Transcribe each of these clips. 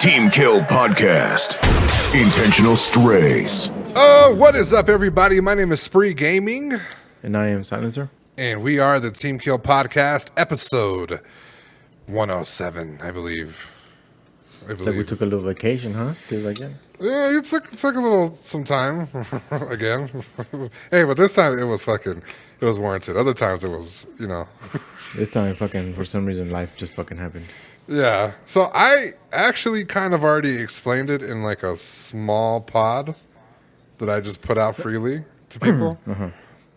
Team Kill Podcast. Intentional Strays. What is up, everybody? My name is Spree Gaming. And I am Silencer. And we are the Team Kill Podcast, episode 107, I believe. It's like we took a little vacation, huh? Feels like it. Yeah, it took a little, some time, again. Hey, but this time it was warranted. Other times it was, This time, for some reason, life just happened. Yeah. So I actually kind of already explained it in like a small pod that I just put out freely to people.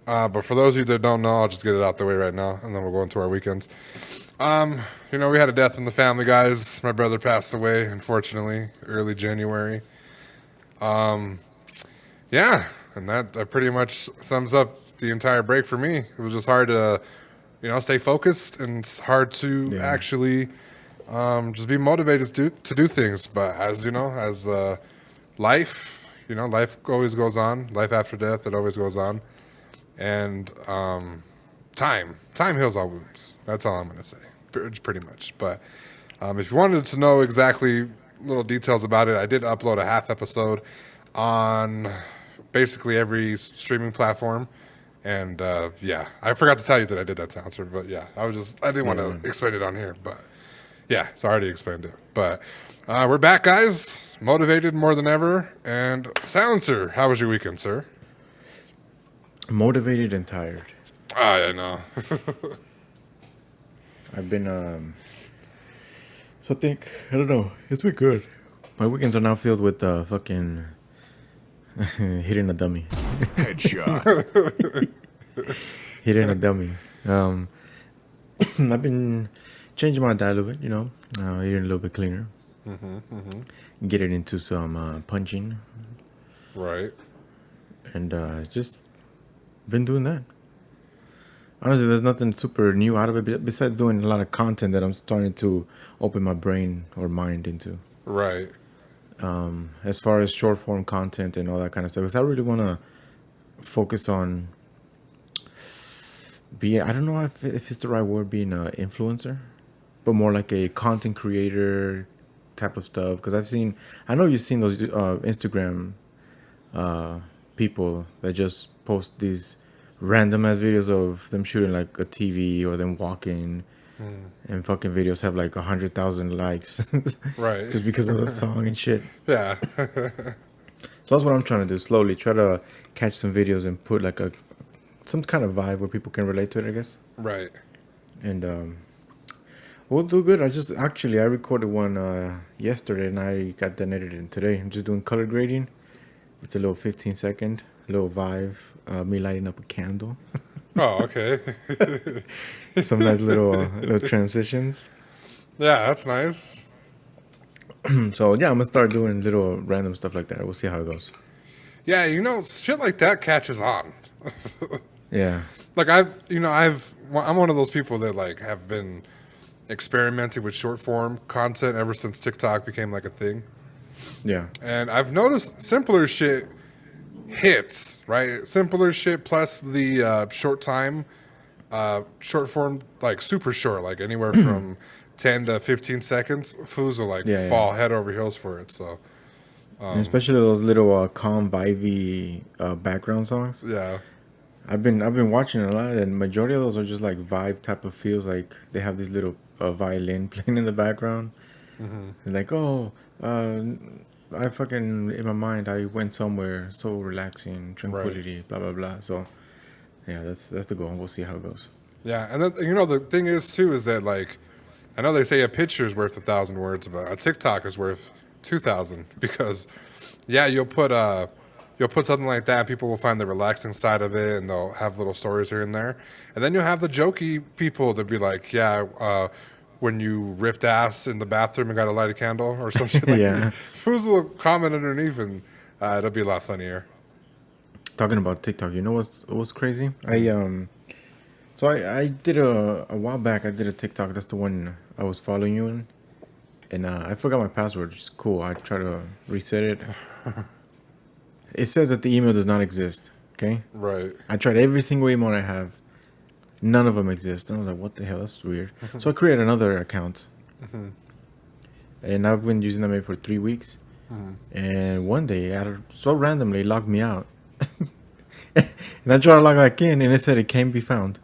But for those of you that don't know, I'll just get it out the way right now, and then we'll go into our weekends. We had a death in the family, guys. My brother passed away, unfortunately, early January. And that pretty much sums up the entire break for me. It was just hard to, stay focused, and it's hard to actually just be motivated to do things. But as life, life always goes on. Life after death, it always goes on. And time heals all wounds. That's all I'm going to say, pretty much. But if you wanted to know exactly little details about it, I did upload a half episode on basically every streaming platform. And I forgot to tell you that I did that to answer, but I didn't want to explain it on here, but so I already explained it. But we're back, guys, motivated more than ever. And Silencer, how was your weekend, sir? Motivated and tired. I know. I've been I don't know, it's been good. My weekends are now filled with hitting a dummy. Headshot. Hitting a dummy. I've been changing my diet a little bit, eating a little bit cleaner. Getting into some punching. Right. And just been doing that. Honestly, there's nothing super new out of it besides doing a lot of content that I'm starting to open my brain or mind into. Right. As far as short form content and all that kind of stuff, because I really want to focus on I don't know if it's the right word, being an influencer, but more like a content creator type of stuff. Because I know you've seen those Instagram people that just post these random ass videos of them shooting like a TV or them walking, and fucking videos have like 100,000 likes, right? Just because of the song and shit. Yeah. So that's what I'm trying to do. Slowly try to catch some videos and put like some kind of vibe where people can relate to it, I guess. Right. And we'll do good. I recorded one yesterday and I got done editing today. I'm just doing color grading. It's a little 15-second little vibe, me lighting up a candle. Oh, okay. Some nice little transitions. Yeah, that's nice. So I'm gonna start doing little random stuff like that. We'll see how it goes. Yeah, shit like that catches on. Yeah. Like I'm one of those people that like have been experimenting with short form content ever since TikTok became like a thing. Yeah. And I've noticed simpler shit hits, right? Simpler shit plus the short form, like super short, like anywhere from 10 to 15 seconds, fools will fall head over heels for it. So, and especially those little calm, vibey background songs. Yeah. I've been watching a lot, and majority of those are just like vibe type of feels. Like they have this little violin playing in the background. And like, I fucking, in my mind, I went somewhere so relaxing, tranquility, blah, blah, blah. So, yeah, that's the goal. We'll see how it goes. Yeah, and then, the thing is, too, is that, like, I know they say a picture is worth 1,000 words, but a TikTok is worth 2,000 because, you'll put something like that, people will find the relaxing side of it, and they'll have little stories here and there. And then you'll have the jokey people that be like, when you ripped ass in the bathroom and got to light a candle or some shit like that. Fools will comment underneath, and it'll be a lot funnier. Talking about TikTok, you know what's crazy? I did a while back, I did a TikTok. That's the one I was following you in. And I forgot my password, which is cool. I try to reset it. It says that the email does not exist, okay? Right. I tried every single email I have. None of them exist. And I was like, what the hell? That's weird. So I created another account. and I've been using them maybe for 3 weeks. And one day, so randomly, it logged me out. And I tried to log back in, and it said it can't be found.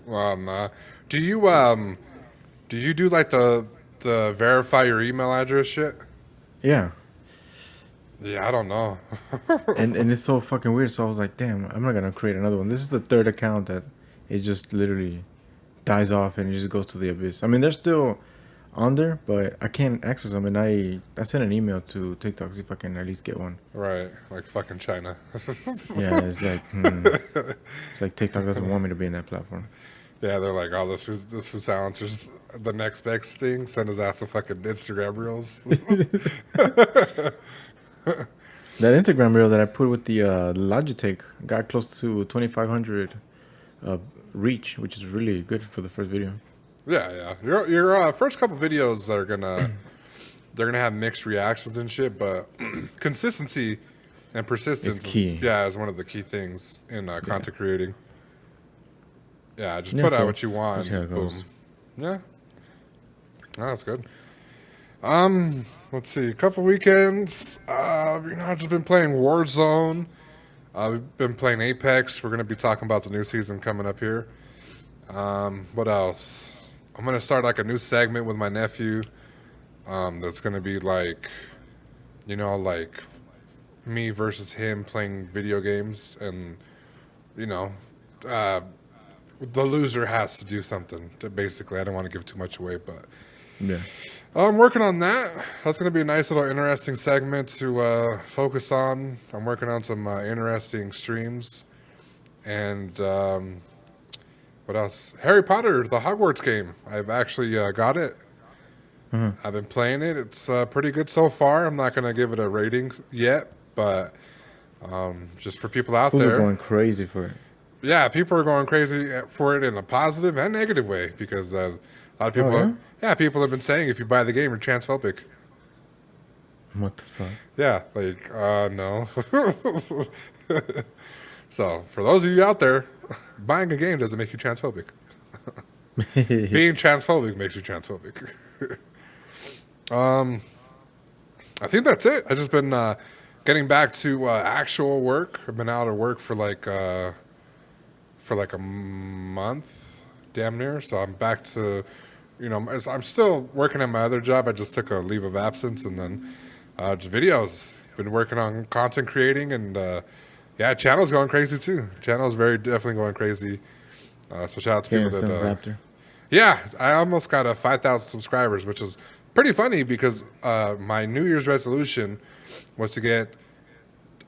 Do you do like the verify your email address shit? Yeah. Yeah, I don't know. and it's so fucking weird. So I was like, damn, I'm not gonna create another one. This is the third account that it just literally dies off and it just goes to the abyss. I mean, they're still on there, but I can't access them. And I sent an email to TikTok see if I can at least get one. Right, like fucking China. Yeah, it's like TikTok doesn't want me to be in that platform. Yeah, they're like, oh, this was silencers. The next best thing, send his ass to fucking Instagram reels. That Instagram reel that I put with the Logitech got close to 2,500 reach, which is really good for the first video. Yeah. Your first couple videos are they're gonna have mixed reactions and shit, but consistency and persistence It's key. Is one of the key things in content creating. Yeah, just put out what you want. Boom. Yeah. Oh, that's good. Let's see. A couple weekends. I've just been playing Warzone. We've been playing Apex. We're gonna be talking about the new season coming up here. What else? I'm gonna start like a new segment with my nephew. That's gonna be like, like me versus him playing video games, and the loser has to do something. Basically, I don't want to give too much away, but Yeah. I'm working on that. That's going to be a nice little interesting segment to focus on. I'm working on some interesting streams. And what else? Harry Potter, the Hogwarts game. I've actually got it. I've been playing it. It's pretty good so far. I'm not going to give it a rating yet, but just for people out Fools there. are going crazy for it. Yeah, people are going crazy for it in a positive and negative way because a lot of people, people have been saying if you buy the game, you're transphobic. What the fuck? Yeah, like no. So for those of you out there, buying a game doesn't make you transphobic. Being transphobic makes you transphobic. I think that's it. I've just been getting back to actual work. I've been out of work for like a month, damn near. So I'm back to, I'm still working at my other job. I just took a leave of absence, and then just videos. Been working on content creating, and channel's going crazy too. Channel's definitely going crazy. So shout out to people that. Raptor. Yeah, I almost got 5,000 subscribers, which is pretty funny because my New Year's resolution was to get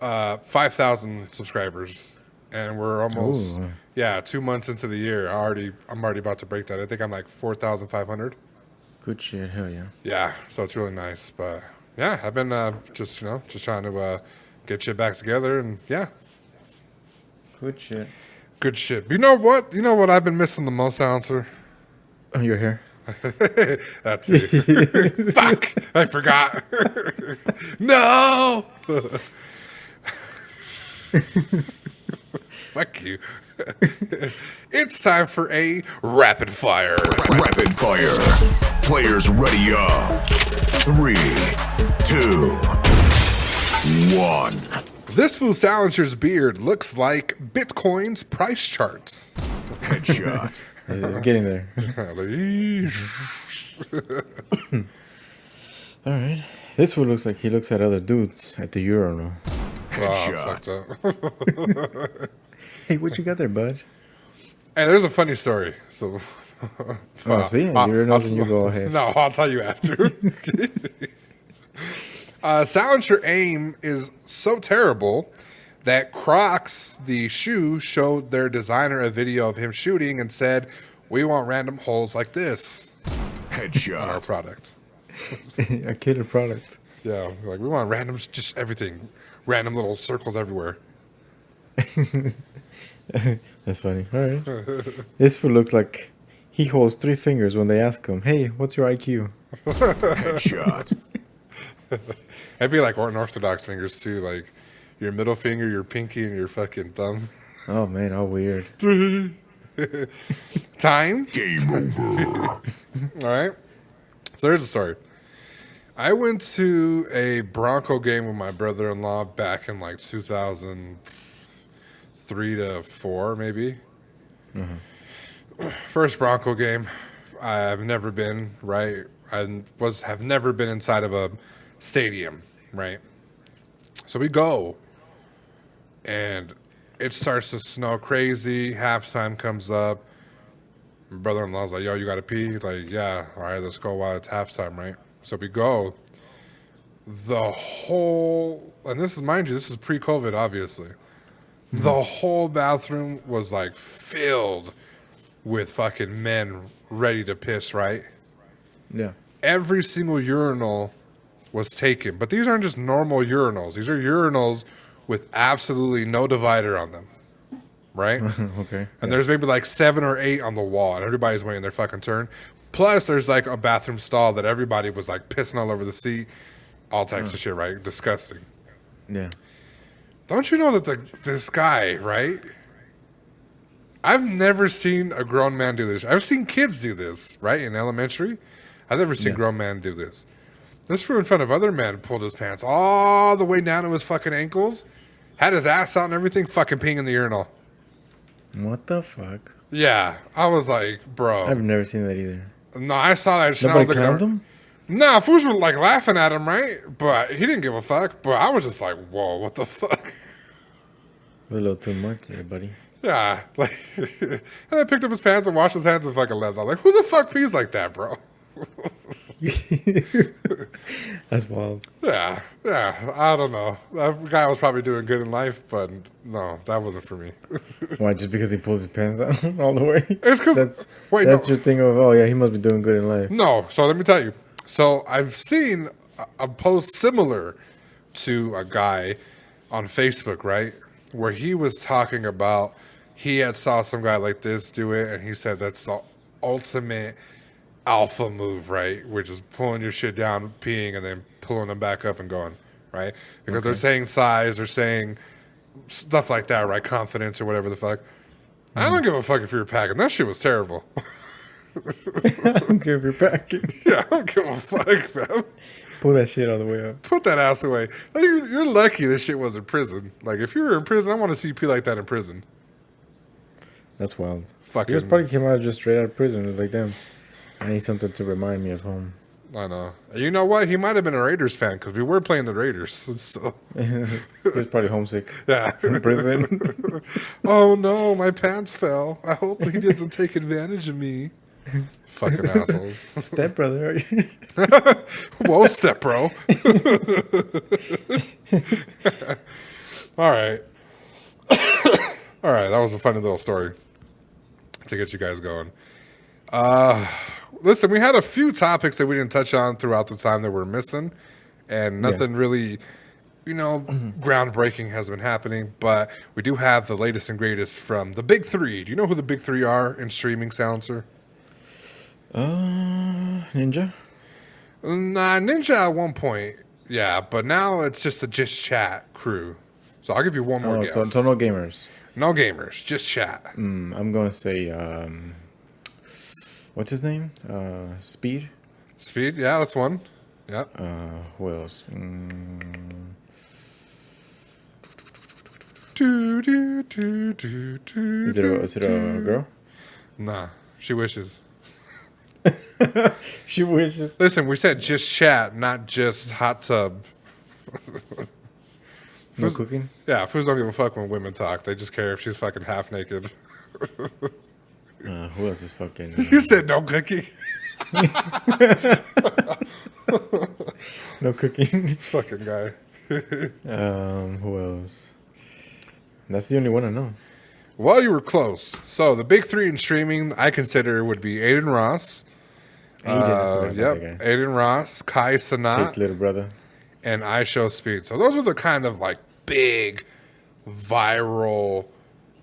5,000 subscribers. And we're almost 2 months into the year. I'm already about to break that. I think I'm like 4,500. Good shit, hell yeah. Yeah, so it's really nice. But yeah, I've been just trying to get shit back together, and yeah. Good shit. Good shit. But you know what? You know what I've been missing the most, Silencer? Oh, your hair. That's it. Fuck! I forgot. No. Fuck you. It's time for a rapid fire. Rapid fire. Players ready up. 3, 2, 1. This fool Silencer's beard looks like Bitcoin's price charts. Headshot. It's getting there. All right. This one looks like he looks at other dudes at the urinal. Headshot. Hey, what you got there, bud? And there's a funny story. So, see, urinals and you go ahead. No, I'll tell you after. Silencer aim is so terrible that Crocs, the shoe, showed their designer a video of him shooting and said, "We want random holes like this." Headshot. On our product. A killer product. Yeah, like we want randoms, just everything, random little circles everywhere. That's funny. All right. This fool looks like he holds 3 fingers when they ask him, "Hey, what's your IQ?" Headshot. It'd be like unorthodox fingers too, like your middle finger, your pinky, and your fucking thumb. Oh man, all weird. Time. Game over. All right. So here's the story. I went to a Bronco game with my brother-in-law back in like 2003 to 4, maybe. First Bronco game. I've never been, right? Have never been inside of a stadium, right? So we go, and it starts to snow crazy. Halftime comes up. My brother-in-law's like, "Yo, you gotta pee?" Like, "Yeah, all right, let's go while it's halftime, right?" So we go. The whole, and this is, mind you, this is pre-COVID, obviously. The whole bathroom was like filled with fucking men ready to piss, right? Yeah. Every single urinal was taken. But these aren't just normal urinals. These are urinals with absolutely no divider on them, right? Okay. And there's maybe like 7 or 8 on the wall, and everybody's waiting their fucking turn. Plus, there's like a bathroom stall that everybody was like pissing all over the seat, all types of shit, right? Disgusting. Yeah. Don't you know that this guy, right? I've never seen a grown man do this. I've seen kids do this, right, in elementary. I've never seen grown men do this. This fool in front of other men pulled his pants all the way down to his fucking ankles, had his ass out and everything, fucking peeing in the urinal. What the fuck? Yeah, I was like, bro. I've never seen that either. No, I saw that shit. Nobody clowned him? Nah, fools were like laughing at him, right? But he didn't give a fuck. But I was just like, whoa, what the fuck? A little too much there, buddy. Yeah, like, and I picked up his pants and washed his hands and fucking left. I'm like, who the fuck pees like that, bro? That's wild. Yeah, I don't know. That guy was probably doing good in life, but no, that wasn't for me. Why? Just because he pulls his pants out all the way? It's because that's your thing of, oh yeah, he must be doing good in life. No, so let me tell you. So I've seen a post similar to a guy on Facebook, right, where he was talking about he had saw some guy like this do it, and he said that's the ultimate alpha move, right? Which is pulling your shit down, peeing, and then pulling them back up and going, right? Because they're saying size, they're saying stuff like that, right? Confidence or whatever the fuck. I don't give a fuck if you're packing. That shit was terrible. I don't care if you're packing. Yeah, I don't give a fuck, man. Pull that shit all the way up. Put that ass away. Like, you're lucky this shit was in prison. Like, if you were in prison, I want to see you pee like that in prison. That's wild. Fucking. He was probably came out just straight out of prison. It was like, damn, I need something to remind me of home. I know. You know what? He might have been a Raiders fan because we were playing the Raiders. So. He was probably homesick. Yeah. From prison. Oh no, my pants fell. I hope he doesn't take advantage of me. Fucking assholes. Step brother, are you? Whoa, step bro. All right. All right, that was a funny little story to get you guys going. Listen, we had a few topics that we didn't touch on throughout the time that we're missing, and nothing really, groundbreaking has been happening, but we do have the latest and greatest from the Big Three. Do you know who the Big Three are in streaming, Silencer? Ninja? Nah, Ninja at one point, yeah, but now it's just a Just Chat crew. So I'll give you one more guess. So no gamers. No gamers, just chat. I'm going to say, what's his name? Speed? Speed, yeah, that's one. Yeah. Who else? Is it a girl? Nah, she wishes. She wishes. Listen, we said just chat, not just hot tub. No cooking? Yeah, fools don't give a fuck when women talk. They just care if she's fucking half naked. Who else is fucking... You said no cooking. No cooking. Fucking guy. Who else? That's the only one I know. Well, you were close. So the Big Three in streaming, I consider, would be Adin Ross. Adin Ross, Kai Cenat, Fake little brother, and I Show Speed. So those are the kind of like big viral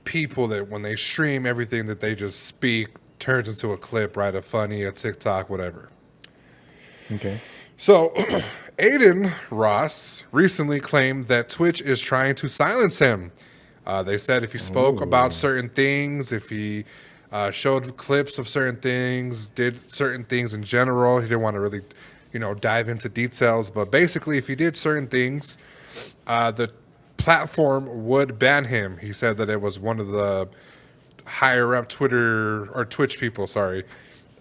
people that when they stream, everything that they just speak turns into a clip, right? A funny, a TikTok, whatever. Okay. So Adin Ross recently claimed that Twitch is trying to silence him. They said if he spoke about certain things, if he showed clips of certain things, did certain things in general, he didn't want to really dive into details. But basically, if he did certain things, the platform would ban him. He said that it was one of the higher up Twitter or Twitch people,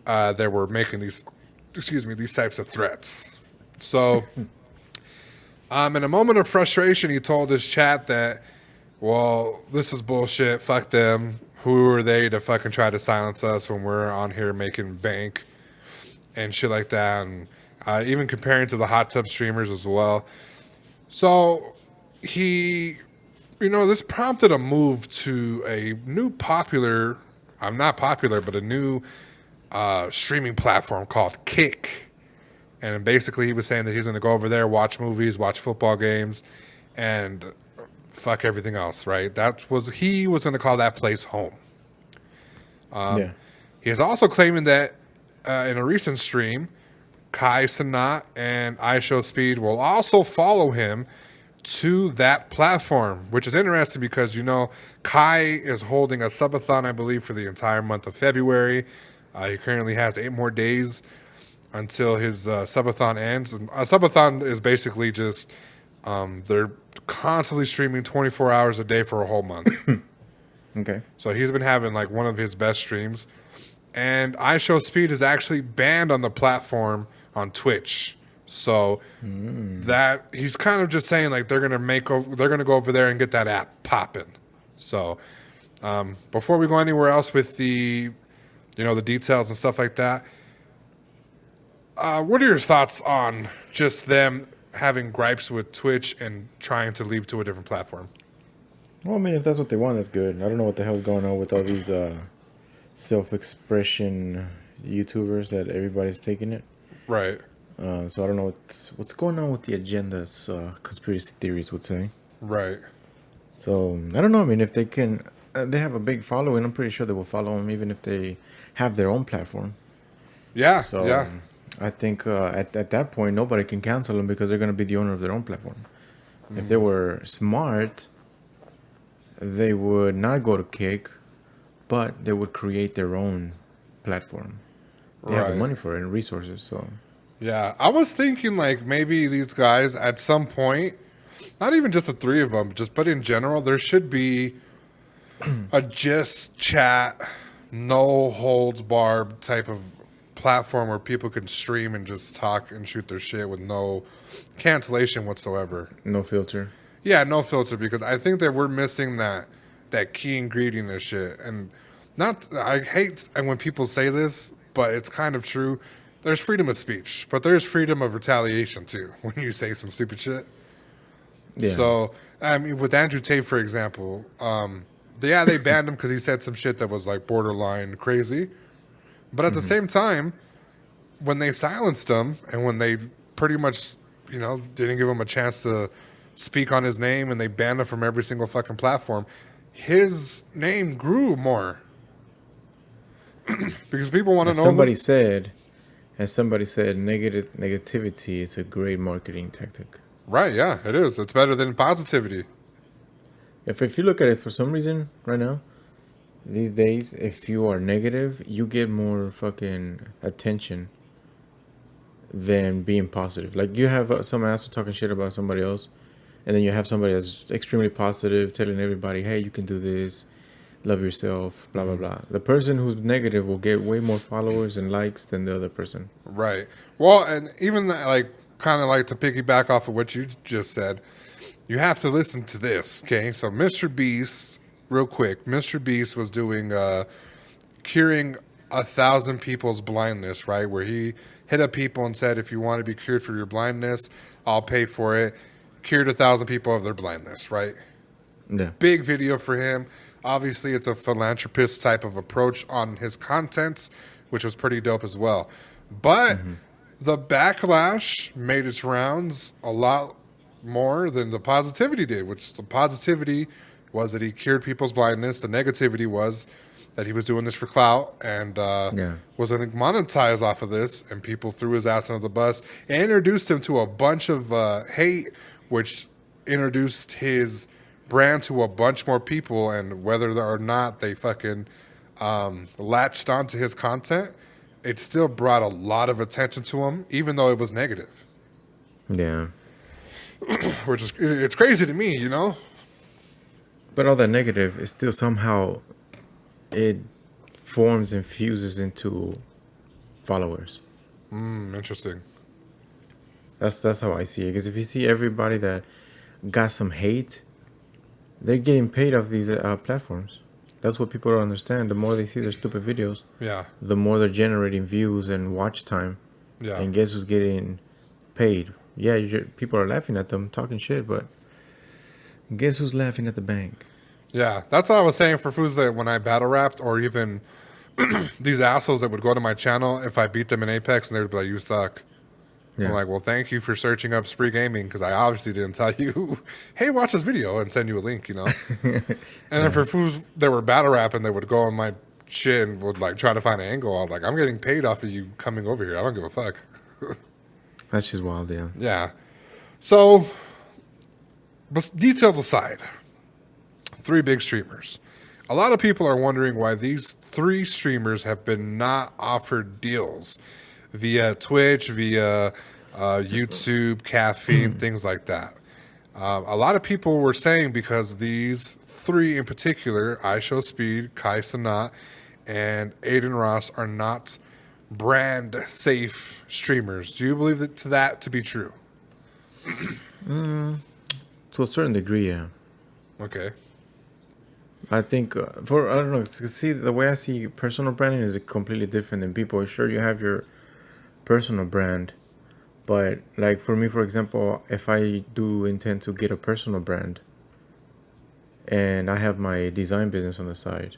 that were making these types of threats. So, in a moment of frustration, he told his chat that, well, this is bullshit. Fuck them. Who are they to fucking try to silence us when we're on here making bank and shit like that? And even comparing to the hot tub streamers as well. So he, this prompted a move to a new popular, not popular, but a new streaming platform called Kick. And basically he was saying that he's going to go over there, watch movies, watch football games, and fuck everything else, right? He was going to call that place home. He is also claiming that in a recent stream, Kai Cenat and iShowSpeed will also follow him to that platform, which is interesting because, Kai is holding a subathon, I believe, for the entire month of February. He currently has 8 more days until his subathon ends. And a subathon is basically just they're constantly streaming 24 hours a day for a whole month. Okay. So he's been having like one of his best streams. And iShowSpeed is actually banned on the platform on Twitch. So that he's kind of just saying like they're gonna go over there and get that app popping. So before we go anywhere else with the the details and stuff like that, what are your thoughts on just them having gripes with Twitch and trying to leave to a different platform? Well, I mean, if that's what they want, that's good. I don't know what the hell's going on with all these self-expression YouTubers that everybody's taking it. Right. So I don't know what's going on with the agendas, conspiracy theories would say. Right. So I don't know. I mean, if they can, they have a big following. I'm pretty sure they will follow them even if they have their own platform. Yeah. So yeah. I think at that point, nobody can cancel them because they're going to be the owner of their own platform. If they were smart, they would not go to Kick, but they would create their own platform. They have the money for it and resources. So yeah, I was thinking like maybe these guys at some point, not even just the 3 of them, but in general, there should be a just chat, no holds barred type of platform where people can stream and just talk and shoot their shit with no cancellation whatsoever. no filter. Yeah, no filter, because I think that we're missing that key ingredient of shit. And I hate when people say this, but it's kind of true. There's freedom of speech, but there's freedom of retaliation too when you say some stupid shit. Yeah. So, I mean, with Andrew Tate, for example, they banned him because he said some shit that was like borderline crazy. But at the same time, when they silenced him and when they pretty much, didn't give him a chance to speak on his name and they banned him from every single fucking platform, his name grew more. Because people want to know. Somebody said, negativity is a great marketing tactic. Right, yeah, it is. It's better than positivity. If you look at it for some reason right now, these days, if you are negative, you get more fucking attention than being positive. Like you have some asshole talking shit about somebody else, and then you have somebody that's extremely positive, telling everybody, "Hey, you can do this. Love yourself." Blah blah blah. The person who's negative will get way more followers and likes than the other person. Right. Well, and even kind of like to piggyback off of what you just said, you have to listen to this. Okay, so Mr. Beast. Real quick, Mr. Beast was doing curing 1,000 people's blindness, right? Where he hit up people and said, if you want to be cured for your blindness, I'll pay for it. Cured 1,000 people of their blindness, right? Yeah. Big video for him. Obviously, it's a philanthropist type of approach on his contents, which was pretty dope as well. But the backlash made its rounds a lot more than the positivity did, which the positivity was that he cured people's blindness. The negativity was that he was doing this for clout and was going to monetize off of this, and people threw his ass under the bus and introduced him to a bunch of hate, which introduced his brand to a bunch more people, and whether or not they fucking latched onto his content, it still brought a lot of attention to him, even though it was negative. Yeah. Which is, it's crazy to me, you know? But all that negative is still somehow it forms and fuses into followers. Interesting. That's how I see it. Because if you see everybody that got some hate, they're getting paid off these platforms. That's what people don't understand. The more they see their stupid videos, Yeah. the more they're generating views and watch time. Yeah. And guess who's getting paid? Yeah, people are laughing at them, talking shit, but guess who's laughing at the bank? Yeah. That's what I was saying for foods that when I battle rapped, or even these assholes that would go to my channel if I beat them in Apex and they would be like, you suck. Yeah. I'm like, well, thank you for searching up Spree Gaming, because I obviously didn't tell you, hey, watch this video and send you a link, you know? And then for foods that were battle rapping, they would go on my shit and would like try to find an angle. I'm like, I'm getting paid off of you coming over here. I don't give a fuck. That's just wild, yeah. Yeah. So, but details aside, 3 big streamers. A lot of people are wondering why these 3 streamers have been not offered deals via Twitch, via YouTube, Caffeine, things like that. A lot of people were saying because these 3 in particular, IShowSpeed, Kai Cenat, and Adin Ross, are not brand safe streamers. Do you believe that to be true? To a certain degree, yeah. Okay. I think I don't know. See, the way I see personal branding is completely different than people. Sure, you have your personal brand, but like for me, for example, if I do intend to get a personal brand and I have my design business on the side,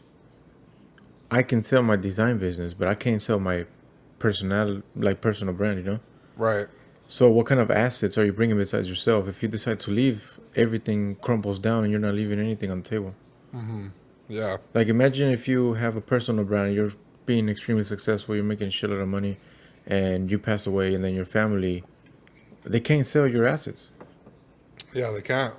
I can sell my design business, but I can't sell my personal brand, you know? Right. So what kind of assets are you bringing besides yourself? If you decide to leave, everything crumbles down and you're not leaving anything on the table. Yeah. Like imagine if you have a personal brand and you're being extremely successful, you're making a shitload of money, and you pass away, and then your family, they can't sell your assets. Yeah, they can't.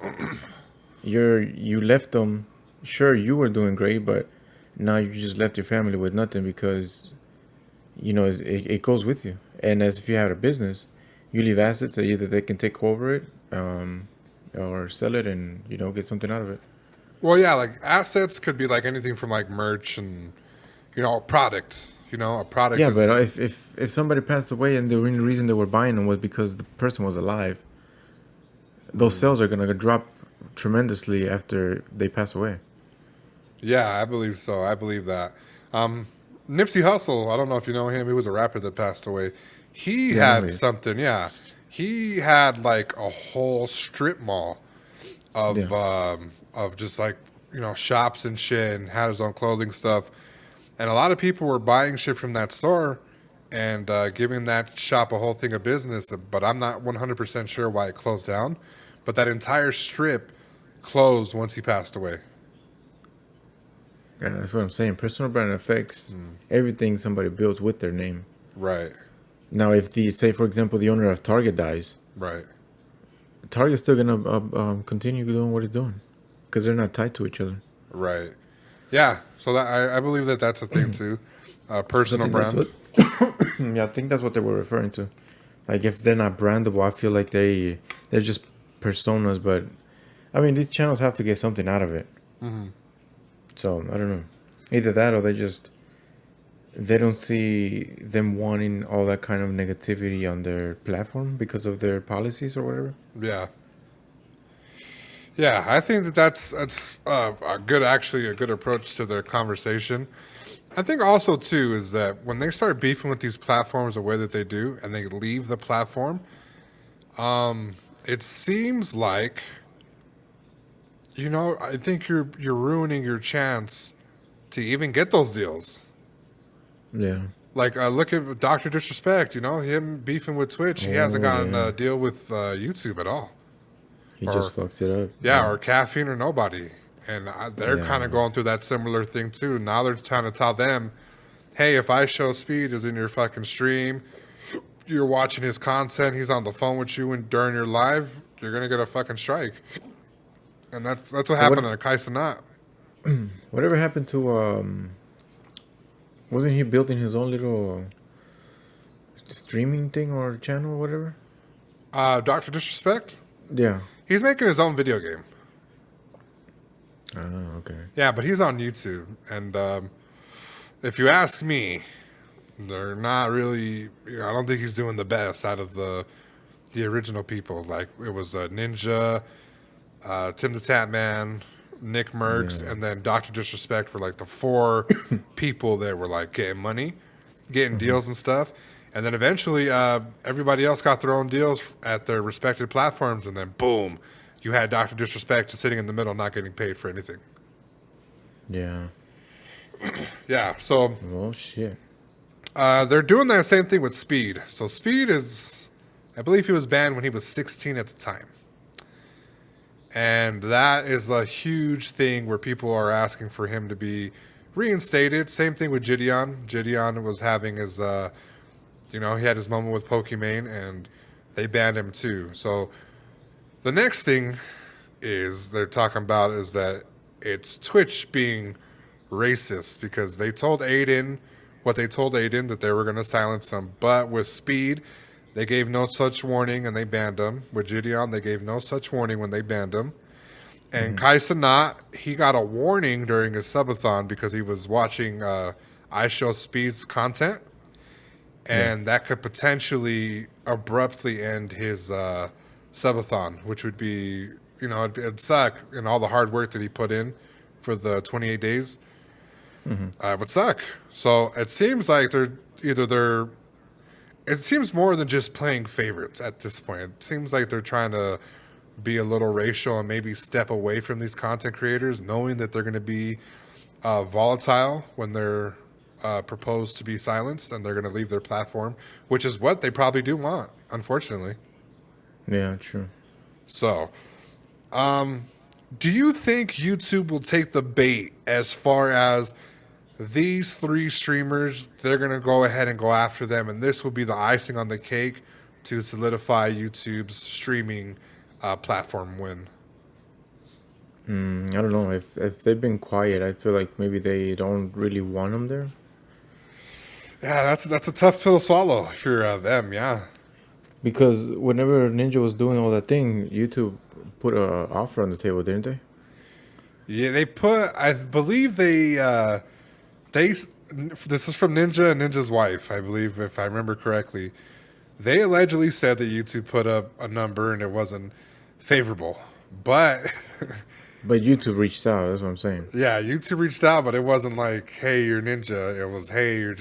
You left them. Sure, you were doing great, but now you just left your family with nothing because, you know, it goes with you. And as if you had a business, you leave assets that either they can take over it, or sell it and, you know, get something out of it. Well, yeah, like assets could be like anything from like merch and, you know, a product. You know, a product. Yeah, is, but if somebody passed away and the only reason they were buying them was because the person was alive, those sales are gonna drop tremendously after they pass away. Yeah, I believe so. I believe that. Nipsey Hussle, I don't know if you know him. He was a rapper that passed away. He had something. Yeah, he had like a whole strip mall of just like, you know, shops and shit, and had his own clothing stuff. And a lot of people were buying shit from that store and giving that shop a whole thing of business. But I'm not 100% sure why it closed down. But that entire strip closed once he passed away. Yeah, that's what I'm saying. Personal brand affects everything somebody builds with their name. Right. Now, if say for example the owner of Target dies, Right. Target's still gonna continue doing what it's doing because they're not tied to each other. Right. Yeah. So that I believe that that's a thing too. Personal brand. Yeah, I think that's what they were referring to. Like if they're not brandable, I feel like they're just personas. But I mean, these channels have to get something out of it. So I don't know. Either that or they don't see them wanting all that kind of negativity on their platform because of their policies or whatever. Yeah. Yeah, I think that's a good approach to their conversation. I think also too is that when they start beefing with these platforms the way that they do, and they leave the platform, it seems like, you know, I think you're ruining your chance to even get those deals. Yeah. Like look at Dr. Disrespect. You know, him beefing with Twitch, he hasn't gotten a deal with YouTube at all. He just fucks it up. Yeah, or Caffeine or Nobody. And they're kind of going through that similar thing too. Now they're trying to tell them, hey, if IShowSpeed is in your fucking stream, you're watching his content, he's on the phone with you and during your live, you're going to get a fucking strike. And that's what happened to Kai Cenat. Whatever happened to, wasn't he building his own little streaming thing or channel or whatever? Dr. Disrespect. Yeah. He's making his own video game. Oh, okay. Yeah, but he's on YouTube, and if you ask me, they're not really. I don't think he's doing the best out of the original people. Like it was Ninja, Tim the Tap Man, Nick Merckx, and then Doctor Disrespect were like the four people that were like getting money, getting deals and stuff. And then eventually, everybody else got their own deals at their respective platforms, and then boom, you had Doctor Disrespect just sitting in the middle, not getting paid for anything. Yeah. Yeah, so Oh shit. they're doing that same thing with Speed. So Speed is, I believe he was banned when he was 16 at the time. And that is a huge thing where people are asking for him to be reinstated. Same thing with Gideon. Gideon was having his, he had his moment with Pokimane, and they banned him too. So the next thing they're talking about is that it's Twitch being racist because they told Adin what they told Adin, that they were going to silence him. But with Speed, they gave no such warning and they banned him. With Gideon, they gave no such warning when they banned him. And Kai Cenat, he got a warning during his subathon because he was watching I Show Speed's content. And that could potentially abruptly end his subathon, which would be, it'd suck. And all the hard work that he put in for the 28 days would suck. So it seems like it seems more than just playing favorites at this point. It seems like they're trying to be a little racial and maybe step away from these content creators, knowing that they're going to be volatile when they're proposed to be silenced, and they're going to leave their platform, which is what they probably do want, unfortunately. Yeah, true. So, do you think YouTube will take the bait as far as these three streamers, they're going to go ahead and go after them, and this will be the icing on the cake to solidify YouTube's streaming platform win? I don't know. If they've been quiet, I feel like maybe they don't really want them there. Yeah, that's a tough pill to swallow if you're them, yeah. Because whenever Ninja was doing all that thing, YouTube put a offer on the table, didn't they? Yeah, I believe this is from Ninja and Ninja's wife, I believe, if I remember correctly. They allegedly said that YouTube put up a number and it wasn't favorable. But But YouTube reached out, that's what I'm saying. yeah, YouTube reached out, but it wasn't like, hey, you're Ninja. It was, hey, you're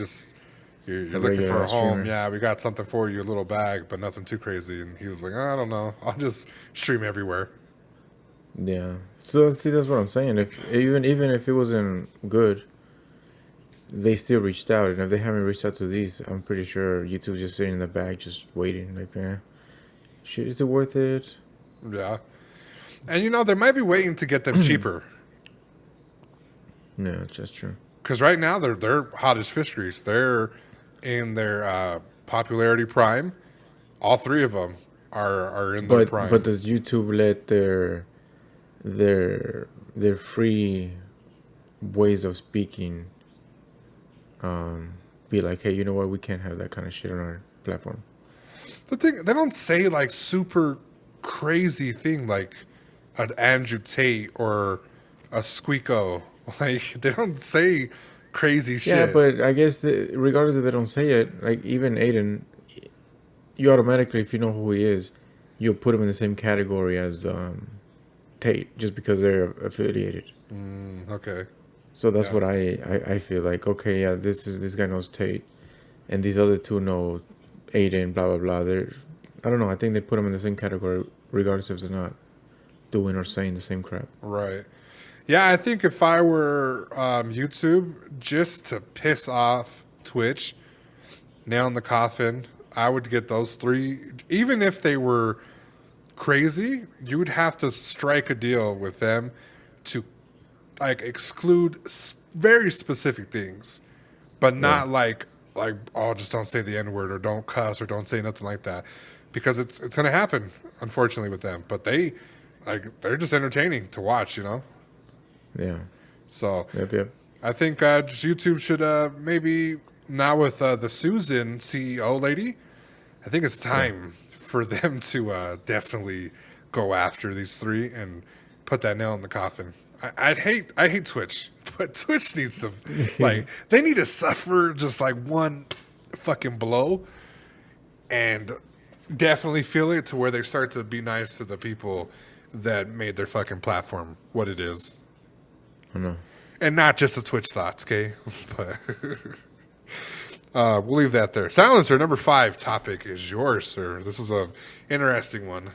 looking for a home. Streamer. Yeah, we got something for you, a little bag, but nothing too crazy. And he was like, I don't know. I'll just stream everywhere. Yeah. So see, that's what I'm saying. If even if it wasn't good, they still reached out, and if they haven't reached out to these, I'm pretty sure YouTube's just sitting in the back, just waiting. Like, shit, is it worth it? Yeah. And they might be waiting to get them cheaper. No, it's just true. Because right now they're hot as fish grease. They're in their popularity prime. All three of them are in their prime. But does YouTube let their free ways of speaking be like, hey, you know what? We can't have that kind of shit on our platform. The thing, they don't say like super crazy thing like an Andrew Tate or a Squeako. Like they don't say crazy shit. Yeah, but I guess regardless if they don't say it, like even Aiden, you automatically, if you know who he is, you'll put him in the same category as Tate just because they're affiliated. Okay. So that's what I feel like. Okay, yeah, this guy knows Tate, and these other two know Aiden. Blah blah blah. I don't know. I think they put them in the same category, regardless if they're not doing or saying the same crap. Right. Yeah, I think if I were YouTube, just to piss off Twitch, nail in the coffin, I would get those three. Even if they were crazy, you would have to strike a deal with them to like exclude very specific things, but not like just don't say the N-word or don't cuss or don't say nothing like that, because it's going to happen, unfortunately, with them. But they're just entertaining to watch, Yeah. So Yep. I think just YouTube should maybe now with the Susan CEO lady, I think it's time for them to definitely go after these three and put that nail in the coffin. I hate Twitch, but Twitch needs to like they need to suffer just like one fucking blow and definitely feel it to where they start to be nice to the people that made their fucking platform what it is. I know. And not just the Twitch thoughts, okay? But we'll leave that there. Silencer, number 5 topic is yours, sir. This is a interesting one.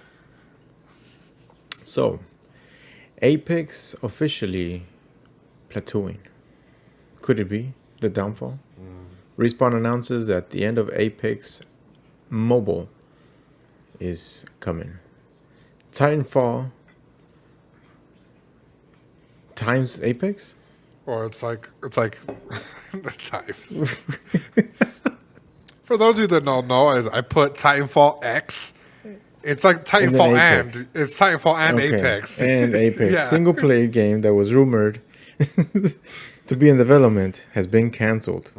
So, Apex officially plateauing. Could it be the downfall? Respawn announces that the end of Apex Mobile is coming. Titanfall times Apex? Or it's like the times. For those of you that don't know, I put Titanfall X. It's like Titanfall and it's Titanfall and Okay. Apex. And Apex. Yeah. Single player game that was rumored to be in development has been cancelled.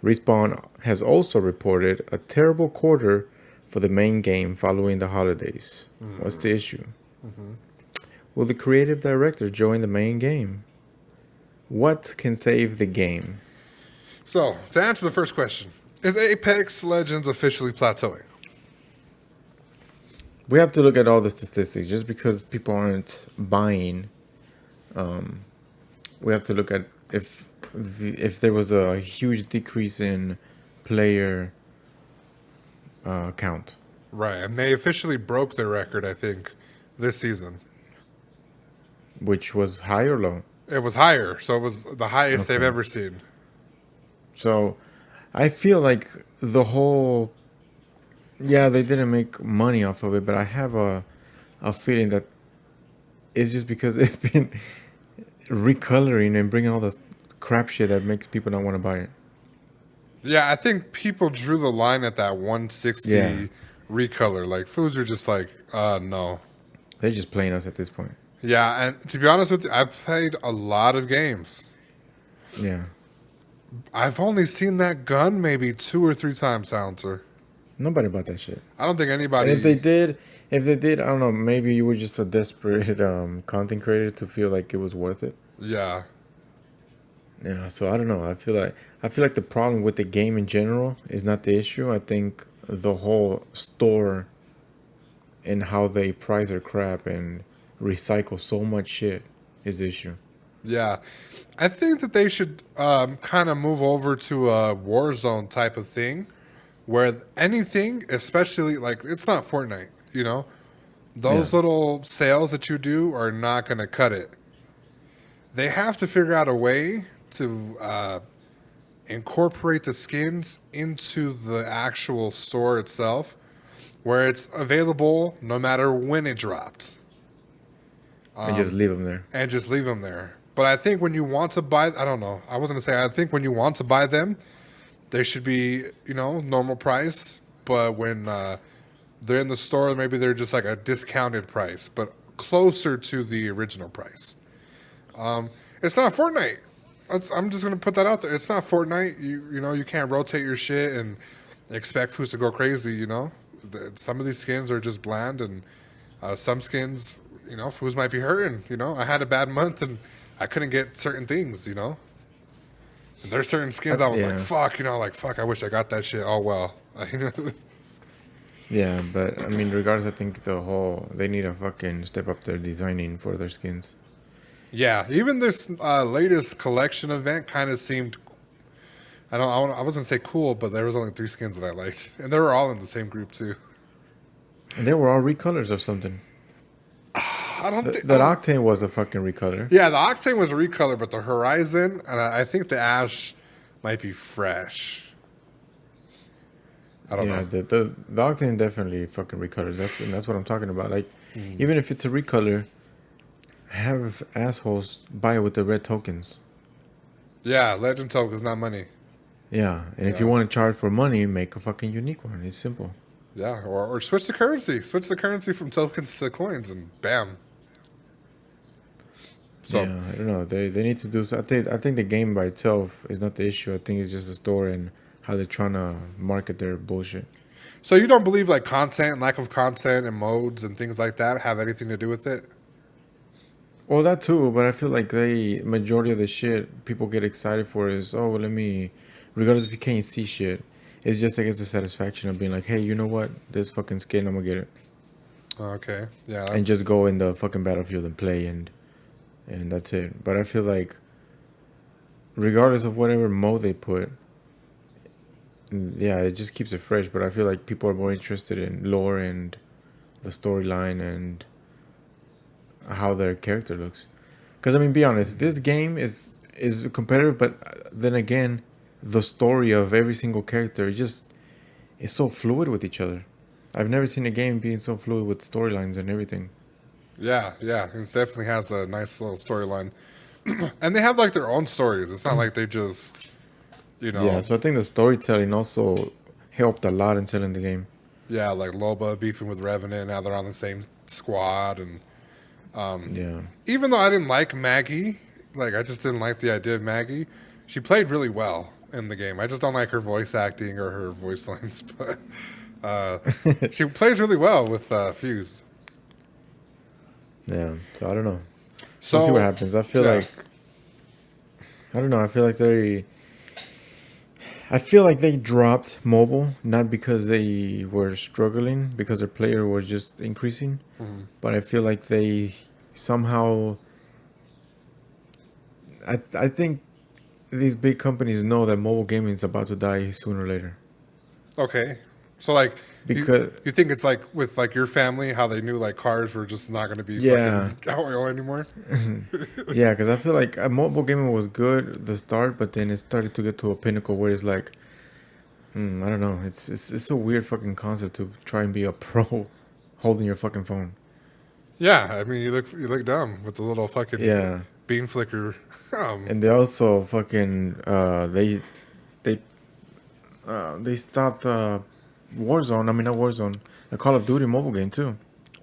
Respawn has also reported a terrible quarter for the main game following the holidays. What's the issue? Will the creative director join the main game? What can save the game? So, to answer the first question, is Apex Legends officially plateauing? We have to look at all the statistics. Just because people aren't buying, we have to look at if there was a huge decrease in player count. Right, and they officially broke their record, I think, this season. Which was high or low? It was higher, so it was the highest they've ever seen. So I feel like the whole... Yeah, they didn't make money off of it, but I have a feeling that it's just because they've been recoloring and bringing all this crap shit that makes people not want to buy it. Yeah, I think people drew the line at that 160 Yeah. recolor. Like, fools are just like, no. They're just playing us at this point. Yeah, and to be honest with you, I've played a lot of games. Yeah. I've only seen that gun maybe 2 or 3 times, Silencer. Nobody bought that shit. I don't think anybody... And if they did, I don't know, maybe you were just a desperate content creator to feel like it was worth it. Yeah. Yeah, so I don't know. I feel like the problem with the game in general is not the issue. I think the whole store and how they price their crap and recycle so much shit is the issue. Yeah. I think that they should kind of move over to a Warzone type of thing where anything, especially, like, it's not Fortnite, you know? Those little sales that you do are not going to cut it. They have to figure out a way to incorporate the skins into the actual store itself where it's available no matter when it dropped. And just leave them there. And just leave them there. But I think when you want to buy, I don't know. I was going to say, I think when you want to buy them, they should be, you know, normal price. But when they're in the store, maybe they're just like a discounted price, but closer to the original price. It's not Fortnite. I'm just going to put that out there. It's not Fortnite. You know, you can't rotate your shit and expect foods to go crazy, you know. Some of these skins are just bland, and some skins, you know, foods might be hurting, you know. I had a bad month, and I couldn't get certain things, you know. And there's certain skins I was like, fuck, you know, like, fuck, I wish I got that shit. Oh, well. Yeah, but I mean, regardless, I think they need to fucking step up their designing for their skins. Yeah, even this latest collection event kind of seemed, I wasn't say cool, but there was only 3 skins that I liked. And they were all in the same group, too. And they were all recolors of something. I don't think... That Octane was a fucking recolor. Yeah, the Octane was a recolor, but the Horizon, and I think the Ash might be fresh. I don't know. The Octane definitely fucking recolors. That's what I'm talking about. Like, even if it's a recolor, have assholes buy it with the red tokens. Yeah, Legend tokens, not money. Yeah, and if you want to charge for money, make a fucking unique one. It's simple. Yeah, or switch the currency. Switch the currency from tokens to coins, and bam. So yeah, I don't know. They need to do so. I think the game by itself is not the issue. I think it's just the story and how they're trying to market their bullshit. so you don't believe like content, lack of content, and modes and things like that have anything to do with it? Well, that too, but I feel like the majority of the shit people get excited for is, oh, well, let me, regardless if you can't see shit, it's just, I guess, the satisfaction of being like, hey, you know what? This fucking skin, I'm gonna get it. Okay, yeah, And just go in the fucking battlefield and play, and that's it. But I feel like, regardless of whatever mode they put, yeah, it just keeps it fresh. But I feel like people are more interested in lore and the storyline and how their character looks. Because I mean, be honest, this game is competitive, but then again, the story of every single character just is so fluid with each other. I've never seen a game being so fluid with storylines and everything. yeah. It definitely has a nice little storyline, and they have like their own stories. It's not like they just, you know, Yeah, so I think the storytelling also helped a lot in selling the game. yeah, like Loba beefing with Revenant. Now they're on the same squad, and Yeah. even though I didn't like Maggie, like I just didn't like the idea of Maggie, she played really well in the game. I just don't like her voice acting or her voice lines, but she plays really well with Fuse. Yeah, so I don't know. So We'll see what happens. I feel yeah. like I don't know. I feel like they dropped mobile not because they were struggling, because their player was just increasing, but I feel like they somehow. I think these big companies know that mobile gaming is about to die sooner or later. Okay. So like Because- you think it's like with like your family how they knew like cars were just not going to be Yeah. fucking oil anymore? Yeah, because I feel like mobile gaming was good at the start, but then it started to get to a pinnacle where it's like, I don't know. It's a weird fucking concept to try and be a pro holding your fucking phone. Yeah, I mean you look dumb with the little fucking Yeah, beam flicker. and they also fucking they stopped Warzone. I mean, not Warzone. A Call of Duty mobile game too.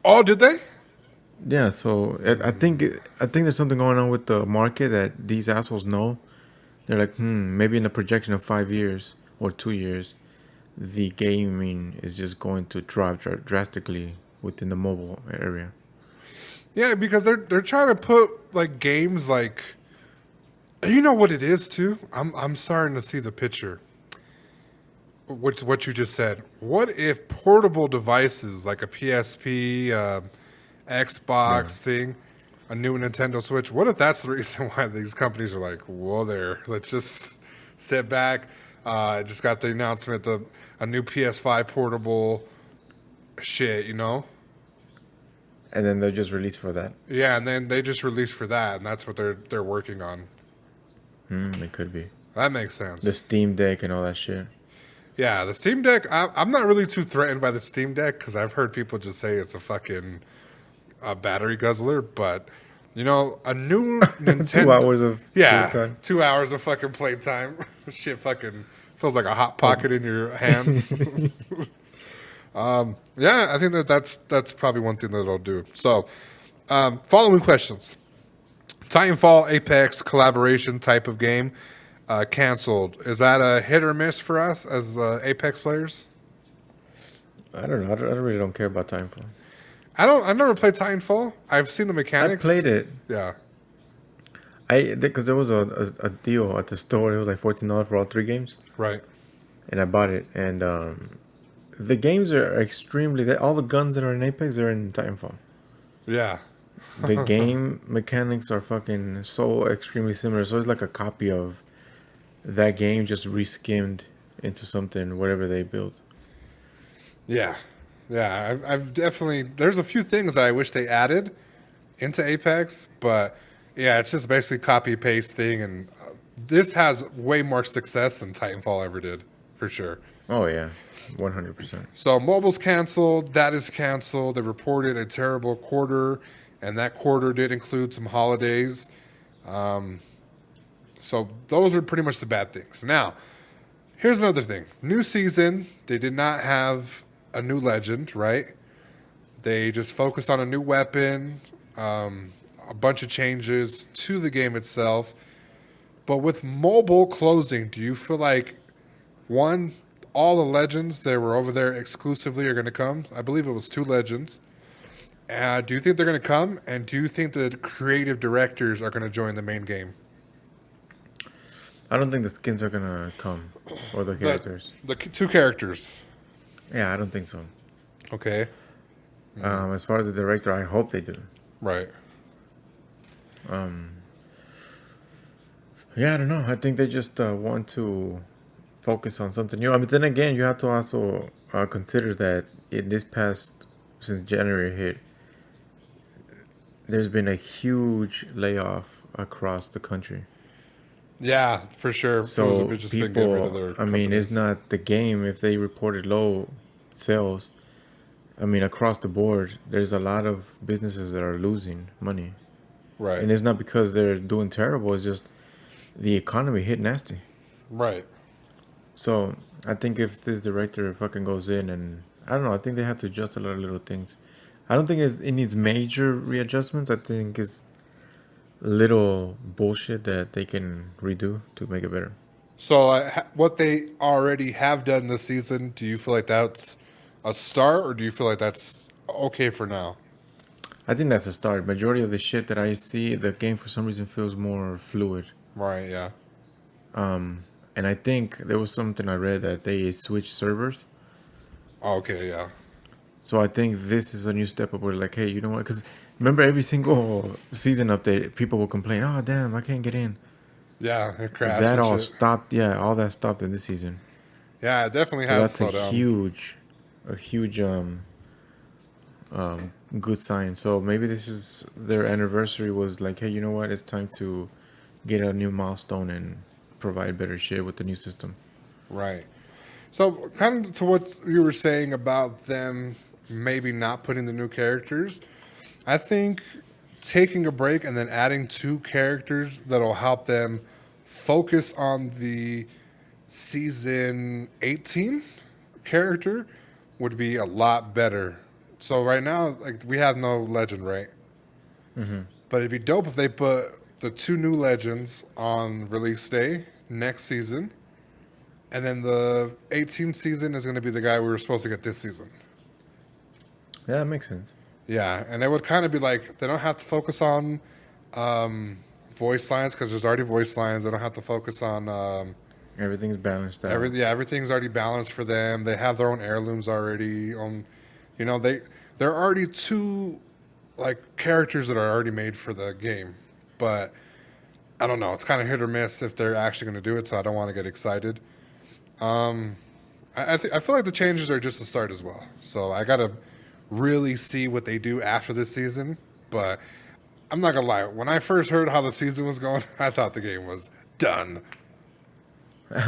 Oh, did they? Yeah, so I think there's something going on with the market that these assholes know. They're like, maybe in a projection of 5 years or 2 years, the gaming is just going to drop drastically within the mobile area. Yeah, because they're trying to put like games like, you know what it is too. I'm starting to see the picture. What you just said. What if portable devices like a PSP, Xbox thing, a new Nintendo Switch? What if that's the reason why these companies are like, whoa there, let's just step back. I just got the announcement of a new PS5 portable shit, you know? And then they'll just release for that. Yeah, and then they just released for that, and that's what they're working on. It could be That makes sense. the Steam Deck and all that shit. Yeah, the Steam Deck, I'm not really too threatened by the Steam Deck because I've heard people just say it's a fucking battery guzzler. But, you know, a new Nintendo... 2 hours of playtime. 2 hours of fucking playtime. Shit fucking feels like a hot pocket in your hands. Yeah, I think that's probably one thing that it'll do. So, following questions. Titanfall, Apex, collaboration type of game. Canceled. Is that a hit or miss for us as Apex players? I don't know. I really don't care about Titanfall. I've never played Titanfall. I've seen the I mechanics. played it. Yeah. Because there was a deal at the store. It was like $14 for all 3 games, Right. and I bought it. And the games are extremely. All the guns that are in Apex are in Titanfall. Yeah. The game mechanics are fucking so extremely similar. So it's like a copy of that game, just reskimmed into something whatever they built. Yeah. Yeah. I've definitely. There's a few things that I wish they added into Apex, but yeah, it's just basically copy paste thing, and this has way more success than Titanfall ever did, for sure. Oh yeah, 100%. So mobile's canceled. That is canceled. They reported a terrible quarter, and that quarter did include some holidays. So those are pretty much the bad things. Now, here's another thing. New season. They did not have a new legend, right? They just focused on a new weapon. a bunch of changes to the game itself. But with mobile closing, do you feel like, one, all the legends that were over there exclusively are going to come? I believe it was 2 legends. Do you think they're going to come? And do you think the creative directors are going to join the main game? I don't think the skins are gonna come, or the characters. The 2 characters. Yeah, I don't think so. Okay. As far as the director, I hope they do. Right. Yeah, I don't know. I think they just want to focus on something new. I mean, then again, you have to also consider that in this past, since January hit, there's been a huge layoff across the country. Yeah, for sure. So Just been getting rid of people, their I mean, it's companies. not the game. If they reported low sales, I mean, across the board, there's a lot of businesses that are losing money. Right. And it's not because they're doing terrible. It's just the economy hit nasty. Right. So I think if this director fucking goes in and I don't know, I think they have to adjust a lot of little things. I don't think it needs major readjustments. I think it's little bullshit that they can redo to make it better. So what they already have done this season, do you feel like that's a start, or do you feel like that's okay for now? I think that's a start. Majority of the shit that I see, the game for some reason feels more fluid. Right, yeah. And I think there was something I read that they switched servers. Oh, okay, yeah. So I think this is a new step up where like, hey, you know what? Because remember every single season update, people will complain, oh, damn, I can't get in. Yeah, it crashed. That and all shit. stopped. Yeah, all that stopped in this season. Yeah, it definitely So has that's slowed a down. huge good sign. So maybe this is their anniversary was like, hey, you know what? It's time to get a new milestone and provide better shit with the new system. Right. So, kind of to what you were saying about them maybe not putting the new characters, I think taking a break and then adding 2 characters that'll help them focus on the season 18 character would be a lot better. So right now, like, we have no legend, right? Mm-hmm. But it'd be dope if they put the 2 new legends on release day next season. And then the 18th season is going to be the guy we were supposed to get this season. Yeah, that makes sense. Yeah, and it would kind of be like they don't have to focus on voice lines because there's already voice lines. They don't have to focus on Everything's balanced out. everything's already balanced for them. They have their own heirlooms already. There are already 2 like characters that are already made for the game, but I don't know. It's kind of hit or miss if they're actually going to do it. So I don't want to get excited. I feel like the changes are just the start as well. So I gotta really see what they do after this season. But I'm not gonna lie. When I first heard how the season was going, I thought the game was done.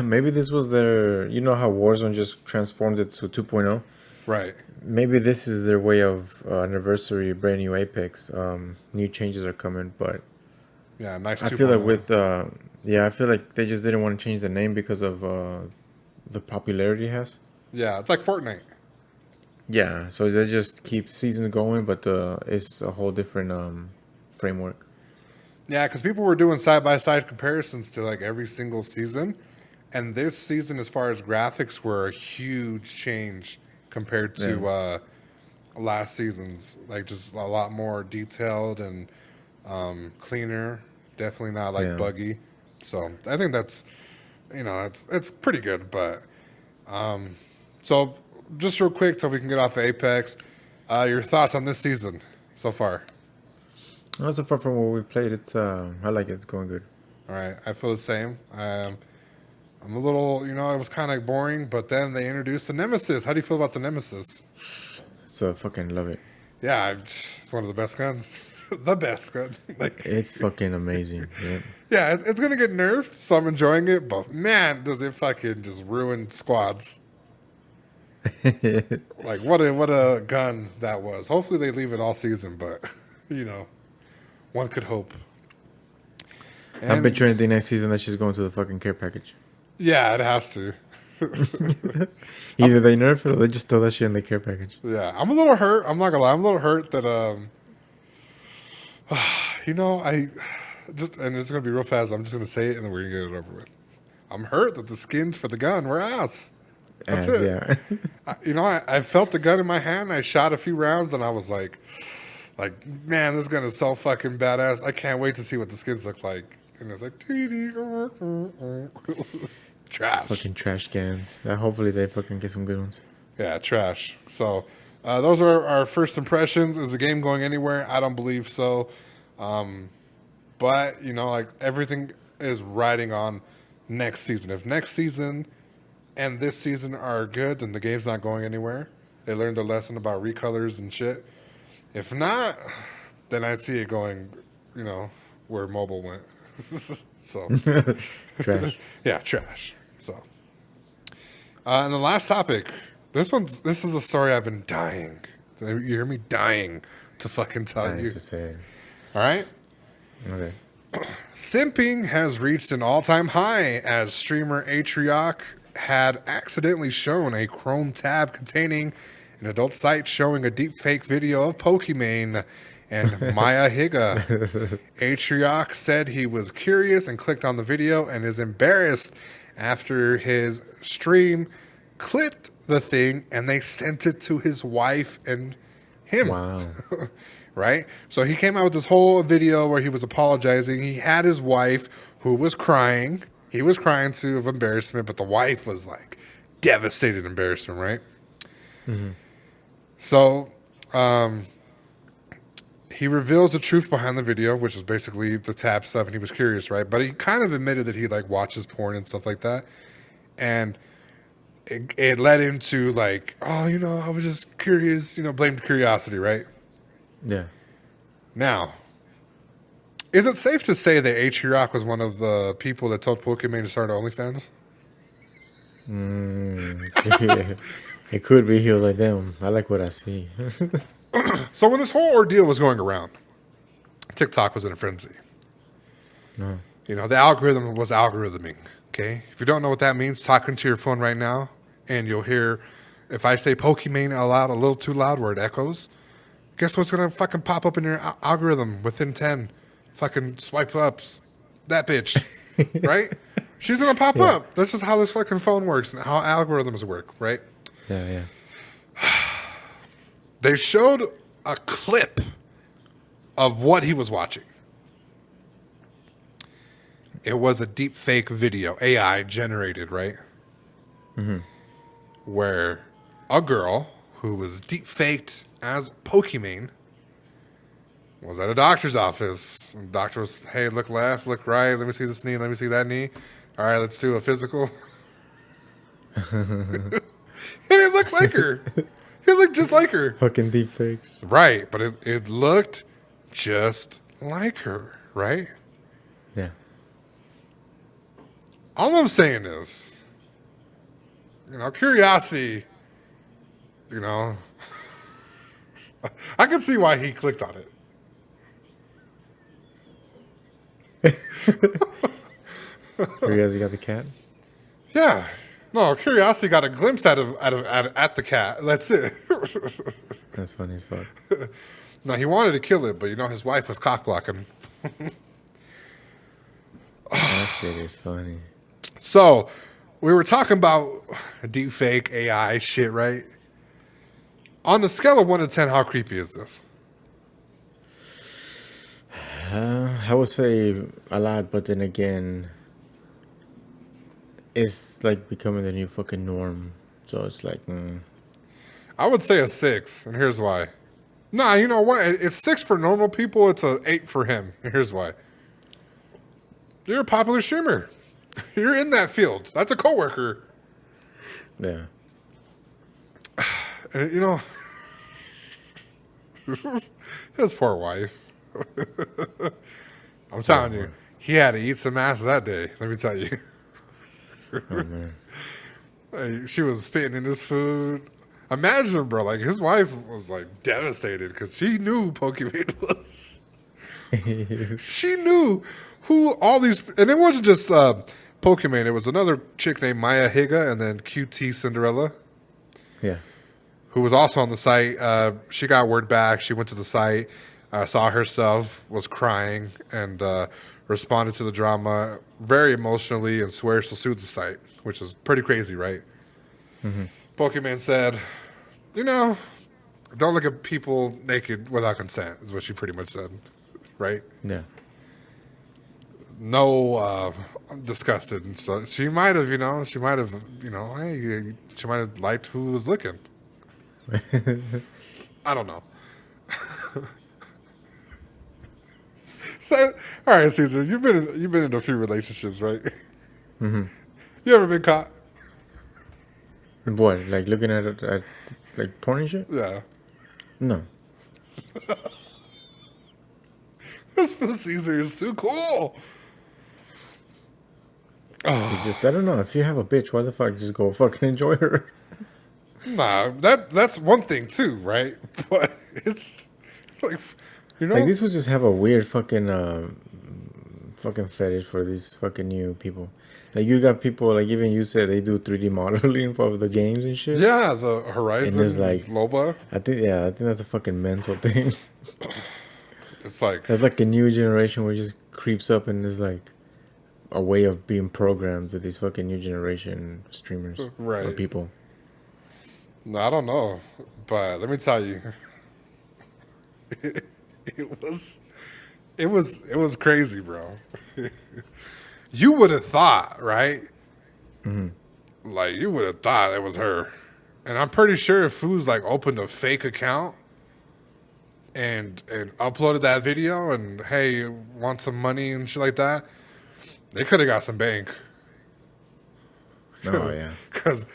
Maybe this was their, you know how Warzone just transformed it to 2.0? Right. Maybe this is their way of anniversary, brand new Apex. New changes are coming, but Yeah. Nice. I feel like with, I feel like they just didn't want to change the name because of the popularity it has. Yeah, it's like Fortnite. Yeah, so they just keep seasons going, but it's a whole different framework. Yeah, because people were doing side by side comparisons to like every single season, and this season, as far as graphics, were a huge change compared to last season's. Like just a lot more detailed and cleaner. Definitely not like buggy. So I think that's it's pretty good. But so just real quick, so we can get off of Apex, your thoughts on this season so far? Not so far from what we played. It's I like it. It's going good. All right, I feel the same. I'm a little, it was kind of boring, but then they introduced the Nemesis. How do you feel about the Nemesis? So fucking love it. Yeah, it's one of the best guns. The best gun. Like, It's fucking amazing. Yeah. yeah, it's gonna get nerfed, so I'm enjoying it. But man, does it fucking just ruin squads? Like what a gun that was. Hopefully they leave it all season, but one could hope. I bet you anything next season that she's going to the fucking care package. Yeah, it has to. Either they nerf it or they just throw that shit in the care package. Yeah, I'm a little hurt. I'm not gonna lie. I'm a little hurt that I just, and it's going to be real fast. I'm just going to say it and then we're going to get it over with. I'm hurt that the skins for the gun were ass. That's it. Yeah. I felt the gun in my hand. I shot a few rounds and I was like, man, this gun is so fucking badass. I can't wait to see what the skins look like. And it's like, trash. Fucking trash cans. Hopefully they fucking get some good ones. Yeah, trash. So those are our first impressions. Is the game going anywhere? I don't believe so. But, everything is riding on next season. If next season and this season are good, then the game's not going anywhere. They learned their lesson about recolors and shit. If not, then I see it going, where mobile went. So Trash. Yeah, trash. So and the last topic. This is a story I've been dying. You hear me dying to fucking tell you. To say. All right? Okay. Simping has reached an all-time high as streamer Atrioc had accidentally shown a Chrome tab containing an adult site showing a deepfake video of Pokimane and Maya Higa. Atrioc said he was curious and clicked on the video and is embarrassed after his stream clipped the thing and they sent it to his wife and him. Wow. Right? So he came out with this whole video where he was apologizing. He had his wife who was crying. He was crying too of embarrassment, but the wife was like devastated embarrassment, right? Mm-hmm. So he reveals the truth behind the video, which is basically the tab stuff, and he was curious, right? But he kind of admitted that he watches porn and stuff like that. And it led into I was just curious, blamed curiosity, right? Yeah. Now, is it safe to say that Atrioc was one of the people that told Pokimane to start OnlyFans? Yeah. It could be. He was like, damn, I like what I see. So when this whole ordeal was going around, TikTok was in a frenzy. No. The algorithm was algorithming, okay? If you don't know what that means, talk into your phone right now, and you'll hear, if I say Pokimane aloud a little too loud where it echoes, guess what's going to fucking pop up in your algorithm within 10 fucking swipe ups? That bitch, right? She's going to pop up. That's just how this fucking phone works and how algorithms work, right? Yeah. They showed a clip of what he was watching. It was a deep fake video, AI generated, right? Mm-hmm. Where a girl who was deep faked as Pokimane was at a doctor's office. And the doctor was, hey, look left, look right, let me see this knee, let me see that knee. All right, let's do a physical. And it looked like her. It looked just like her. Fucking deep fakes. Right, but it looked just like her, right? Yeah. All I'm saying is, curiosity, I can see why he clicked on it. Curiosity got the cat? Yeah. No, curiosity got a glimpse at the cat. That's it. That's funny as fuck. No, he wanted to kill it, but his wife was cock blocking. That shit is funny. So, we were talking about deep fake AI shit, right? On the scale of 1 to 10, how creepy is this? I would say a lot, but then again, it's like becoming the new fucking norm. So it's like, I would say a 6, and here's why. Nah, you know what? It's 6 for normal people. It's a 8 for him, and here's why. You're a popular streamer. You're in that field. That's a coworker. yeah. And, his poor wife. I'm telling you, he had to eat some ass that day. Let me tell you. Oh man. She was spitting in his food. Imagine, bro, his wife was devastated because she knew who Pokimane was. She knew who all these, and it wasn't just Pokimane. It was another chick named Maya Higa and then QTCinderlla, Yeah. who was also on the site. She got word back. She went to the site. saw herself, was crying, and responded to the drama very emotionally and swears to sue the site, which is pretty crazy, right? Pokimane said, don't look at people naked without consent, is what she pretty much said, right? Yeah. No, I'm disgusted. So she might have, hey, she might have liked who was looking. I don't know. So, all right, Caesar, you've been in a few relationships, right? You ever been caught? What? Like looking at like porn and shit? Yeah. No. This Caesar is too cool. It's just, I don't know. If you have a bitch, why the fuck just go fucking enjoy her? Nah, that's one thing too, right? But it's like, Like these would just have a weird fucking fetish for these fucking new people. Like you got people, like even you said they do 3D modeling for the games and shit. yeah, the Horizon And it's like Loba. I think that's a fucking mental thing. It's like That's like a new generation where it just creeps up and is like a way of being programmed with these fucking new generation streamers or Right. people. no, I don't know, but let me tell you, it was crazy, bro. You would have thought, right? Like you would have thought it was her, and I'm pretty sure if Foos like opened a fake account and uploaded that video and hey, want some money and shit like that, they could have got some bank. Oh yeah. Because